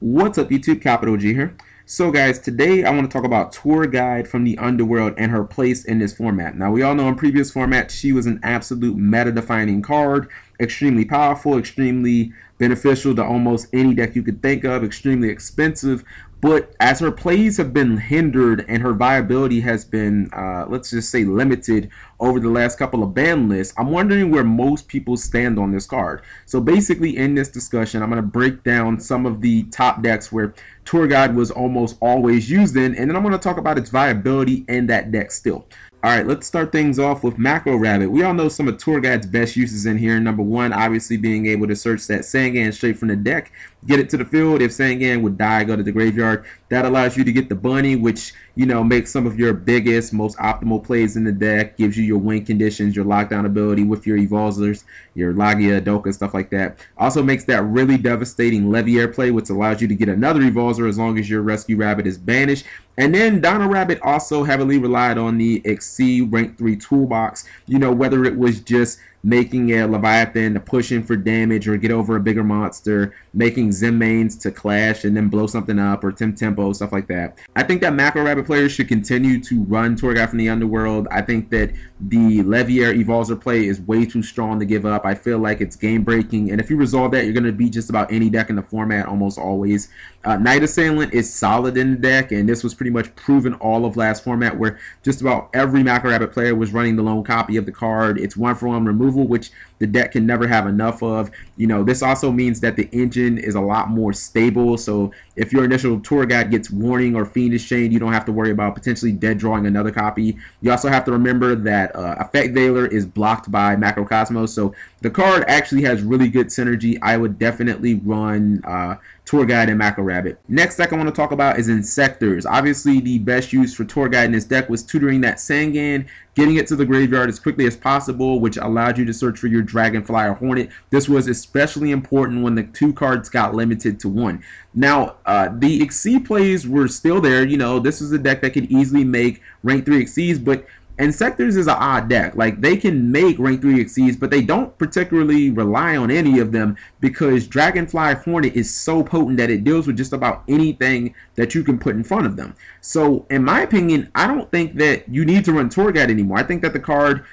What's up YouTube, Capital G here. So guys, today I want to talk about Tour Guide from the Underworld and her place in this format. Now we all know in previous formats she was an absolute meta-defining card, extremely powerful, extremely beneficial to almost any deck you could think of, extremely expensive. But as her plays have been hindered and her viability has been, let's just say, limited over the last couple of ban lists, I'm wondering where most people stand on this card. So basically in this discussion, I'm going to break down some of the top decks where Tour Guide was almost always used in, and then I'm going to talk about its viability in that deck still. Alright, let's start things off with Macro Rabbit. We all know some of Tour Guide's best uses in here. Number one, obviously being able to search that Sangan straight from the deck, get it to the field. If Sangan would die, go to the graveyard. That allows you to get the bunny, which, you know, makes some of your biggest, most optimal plays in the deck, gives you your win conditions, your lockdown ability with your Evolvers, your Lagia, Doka, stuff like that. Also makes that really devastating Leviair play, which allows you to get another Evolver as long as your Rescue Rabbit is banished. And then Dino Rabbit also heavily relied on the Exceed Rank 3 toolbox, you know, whether it was just making a Leviathan to push in for damage or get over a bigger monster, making Zenmaines to clash and then blow something up, or Tempo, stuff like that. I think that Macro Rabbit players should continue to run Tour Guide from the Underworld. I think that the Leviair Evolver play is way too strong to give up. I feel like it's game breaking, and if you resolve that, you're going to beat just about any deck in the format almost always. Night Assailant is solid in the deck, and this was pretty much proven all of last format where just about every Macro Rabbit player was running the lone copy of the card. It's 1-for-1 removal, which the deck can never have enough of. You know, this also means that the engine is a lot more stable, so if your initial Tour Guide gets Warning or Fiendish Chain, you don't have to worry about potentially dead drawing another copy. You also have to remember that Effect Veiler is blocked by Macrocosmos, so the card actually has really good synergy. I would definitely run Tour Guide and Macro Rabbit. Next deck I want to talk about is Insectors. Obviously the best use for Tour Guide in this deck was tutoring that Sangan, getting it to the graveyard as quickly as possible, which allowed you to search for your Dragonfly or Hornet. This was especially important when the two cards got limited to one. Now, the Exceed plays were still there. You know, this is a deck that could easily make rank 3 Exceeds, but Insectors is an odd deck. Like, they can make rank 3 Exceeds, but they don't particularly rely on any of them because Dragonfly Hornet is so potent that it deals with just about anything that you can put in front of them. So, in my opinion, I don't think that you need to run Tour Guide anymore. I think that the card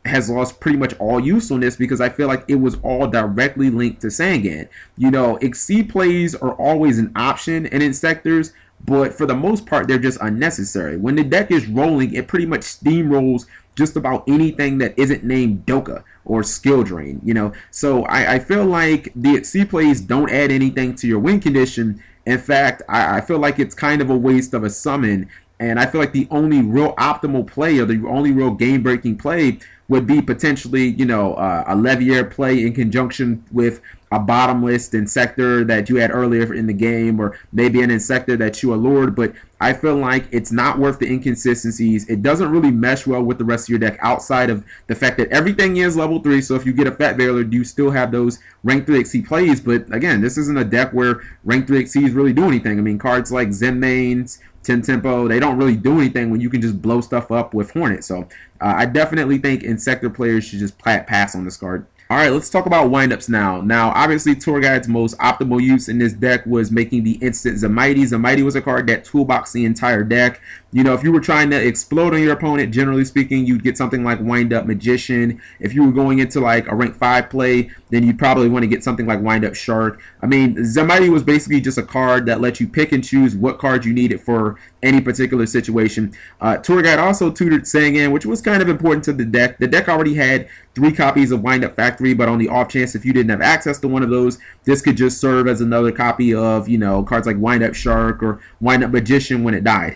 has lost pretty much all usefulness because I feel like it was all directly linked to Sangan. You know, Exceed plays are always an option in Insectors, but for the most part, they're just unnecessary. When the deck is rolling, it pretty much steamrolls just about anything that isn't named Doka or Skill Drain, you know. So I feel like the Exceed plays don't add anything to your win condition. In fact, I feel like it's kind of a waste of a summon, and I feel like the only real optimal play or the only real game-breaking play would be potentially, you know, a Leviair play in conjunction with a bottomless Insector that you had earlier in the game, or maybe an Insector that you allured. But I feel like it's not worth the inconsistencies. It doesn't really mesh well with the rest of your deck outside of the fact that everything is level 3. So if you get a Fat Veiler, you still have those rank 3 Exceed plays. But again, this isn't a deck where rank 3 Exceeds really do anything. I mean, cards like Zenmaines, Tempo, they don't really do anything when you can just blow stuff up with Hornet. So I definitely think Insector players should just pass on this card. Alright, let's talk about windups now. Now, obviously, Tour Guide's most optimal use in this deck was making the instant Zemighty. Zemighty was a card that toolboxed the entire deck. You know, if you were trying to explode on your opponent, generally speaking, you'd get something like Windup Magician. If you were going into like a rank 5 play, then you'd probably want to get something like Windup Shark. I mean, Zemighty was basically just a card that let you pick and choose what card you needed for any particular situation. Tour Guide also tutored Sangan, which was kind of important to the deck. The deck already had 3 copies of Windup Factory, but on the off chance if you didn't have access to one of those, this could just serve as another copy of, you know, cards like Windup Shark or Windup Magician when it died.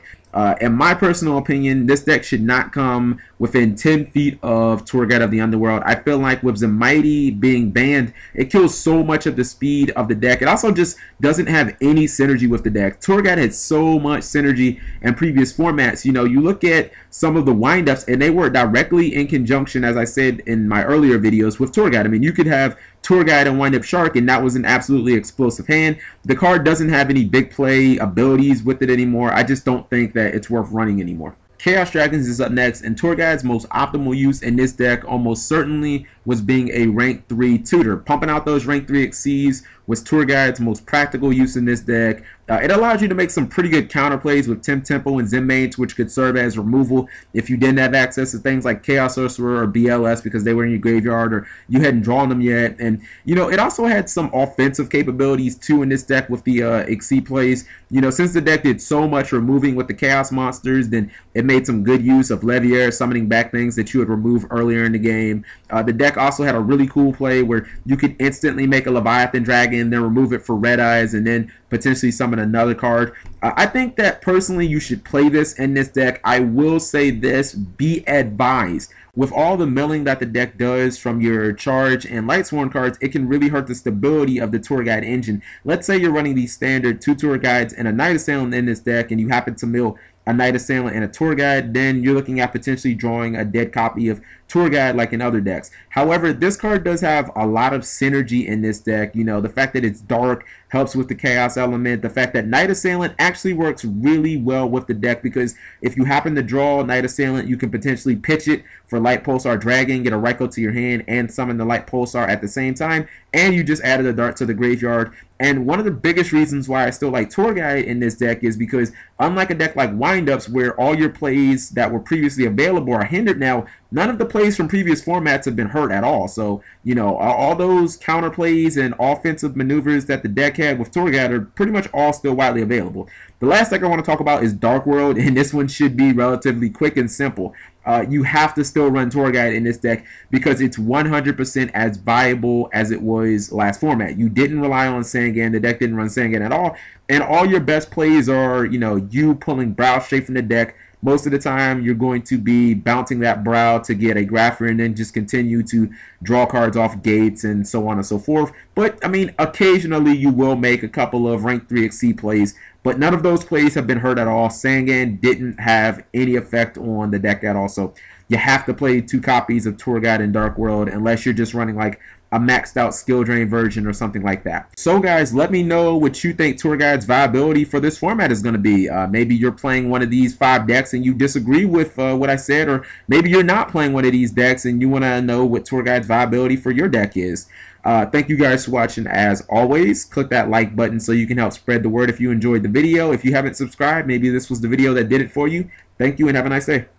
In my personal opinion, this deck should not come within 10 feet of Tour Guide of the Underworld. I feel like with Zemighty being banned, it kills so much of the speed of the deck. It also just doesn't have any synergy with the deck. Tour Guide had so much synergy in previous formats. You know, you look at some of the windups and they were directly in conjunction, as I said in my earlier videos, with Tour Guide. I mean, you could have Tour Guide and Windup Shark, and that was an absolutely explosive hand. The card doesn't have any big play abilities with it anymore. I just don't think that it's worth running anymore. Chaos Dragons is up next, and Tour Guide's most optimal use in this deck almost certainly was being a rank 3 tutor. Pumping out those rank 3 Exceeds was Tour Guide's most practical use in this deck. It allows you to make some pretty good counterplays with Tempo and Zenmates, which could serve as removal if you didn't have access to things like Chaos Sorcerer or BLS because they were in your graveyard or you hadn't drawn them yet. And, you know, it also had some offensive capabilities too in this deck with the Exceed plays. You know, since the deck did so much removing with the Chaos monsters, then it made some good use of Leviair summoning back things that you would remove earlier in the game. The deck also had a really cool play where you could instantly make a Leviathan Dragon, then remove it for Red Eyes, and then potentially summon another card. I think that personally you should play this in this deck. I will say this, be advised. With all the milling that the deck does from your Charge and Lightsworn cards, it can really hurt the stability of the Tour Guide engine. Let's say you're running these standard 2 Tour Guides and a Night Assailant in this deck, and you happen to mill a Night Assailant and a Tour Guide, then you're looking at potentially drawing a dead copy of Tour Guide like in other decks. However, this card does have a lot of synergy in this deck. You know, the fact that it's dark helps with the Chaos element. The fact that Night Assailant actually works really well with the deck because if you happen to draw Night Assailant, you can potentially pitch it for Light Pulsar Dragon, get a Raikou to your hand, and summon the Light Pulsar at the same time, and you just added a Dart to the graveyard. And one of the biggest reasons why I still like Tour Guide in this deck is because unlike a deck like Windups where all your plays that were previously available are hindered now, none of the plays from previous formats have been hurt at all. So, you know, all those counter plays and offensive maneuvers that the deck had with Tour Guide are pretty much all still widely available. The last deck I want to talk about is Dark World, and this one should be relatively quick and simple. You have to still run Tour Guide in this deck because it's 100% as viable as it was last format. You didn't rely on Sangan, the deck didn't run Sangan at all, and all your best plays are, you know, you pulling Brow straight from the deck. Most of the time, you're going to be bouncing that Brow to get a Graffer and then just continue to draw cards off gates and so on and so forth. But, I mean, occasionally you will make a couple of rank 3 Exceed plays, but none of those plays have been hurt at all. Sangan didn't have any effect on the deck at all, so you have to play 2 copies of Tour Guide and Dark World unless you're just running like a maxed out skill drain version or something like that. So guys, let me know what you think Tour Guide's viability for this format is going to be. Maybe you're playing one of these 5 decks and you disagree with what I said, or maybe you're not playing one of these decks and you want to know what Tour Guide's viability for your deck is. Thank you guys for watching. As always, click that like button so you can help spread the word if you enjoyed the video. If you haven't subscribed, maybe this was the video that did it for you. Thank you and have a nice day.